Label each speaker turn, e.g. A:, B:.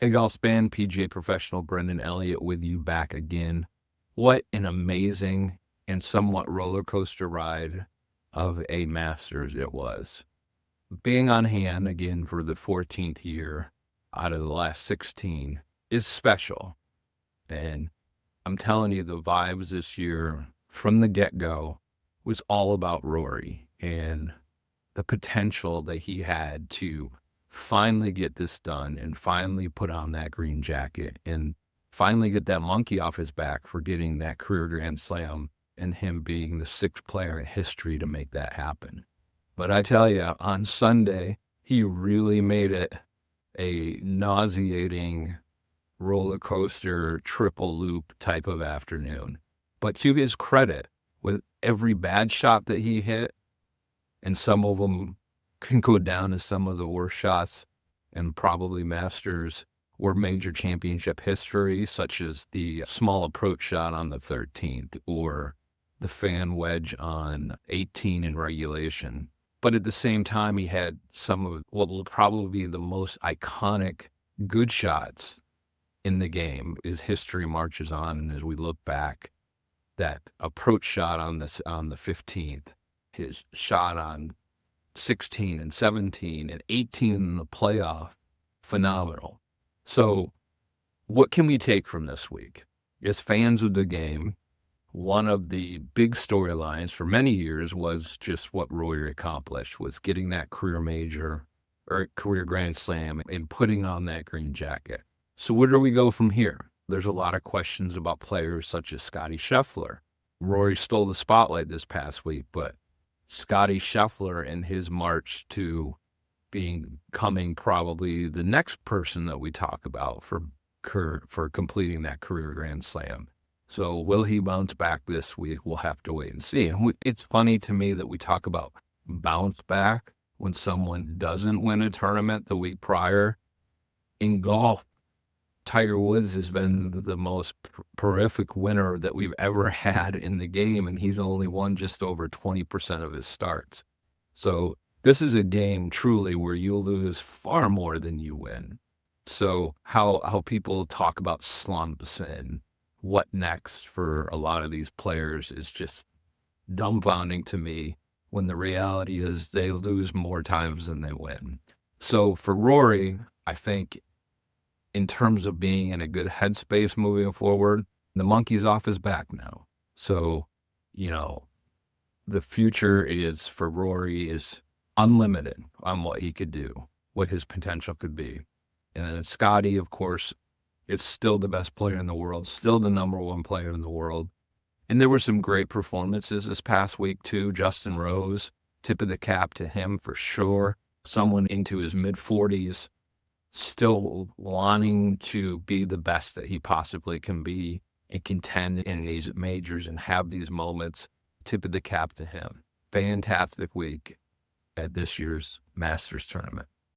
A: Hey, golf fan, PGA professional Brendan Elliott with you back again. What an amazing and somewhat roller coaster ride of a Masters it was. Being on hand again for the 14th year out of the last 16 is special. And I'm telling you, the vibes this year from the get-go was all about Rory and the potential that he had to finally get this done and finally put on that green jacket and finally get that monkey off his back for getting that career Grand Slam and him being the sixth player in history to make that happen. But I tell you, on Sunday, he really made it a nauseating roller coaster triple loop type of afternoon. But to his credit, with every bad shot that he hit, and some of them can go down as some of the worst shots and probably Masters or major championship history, such as the small approach shot on the 13th or the fan wedge on 18 in regulation. But at the same time, he had some of what will probably be the most iconic good shots in the game as history marches on. And as we look back, that approach shot on the 15th, his shot on 16 and 17 and 18 in the playoff, phenomenal. So what can we take from this week? As fans of the game, one of the big storylines for many years was just what Rory accomplished, was getting that career major or career Grand Slam and putting on that green jacket. So where do we go from here? There's a lot of questions about players such as Scottie Scheffler. Rory stole the spotlight this past week, but Scottie Scheffler and his march to becoming probably the next person that we talk about for completing that career Grand Slam. So will he bounce back this week? We'll have to wait and see. It's funny to me that we talk about bounce back when someone doesn't win a tournament the week prior. In golf, Tiger Woods has been the most prolific winner that we've ever had in the game, and he's only won just over 20% of his starts. So this is a game truly where you'll lose far more than you win. So how people talk about slumps and what next for a lot of these players is just dumbfounding to me, when the reality is they lose more times than they win. So for Rory, I think in terms of being in a good headspace moving forward, the monkey's off his back now. So, the future is for Rory is unlimited on what he could do, what his potential could be. And then Scottie, of course, is still the best player in the world, still the number one player in the world. And there were some great performances this past week too. Justin Rose, tip of the cap to him for sure. Someone into his mid-40s, still wanting to be the best that he possibly can be and contend in these majors and have these moments. Tip of the cap to him. Fantastic week at this year's Masters tournament.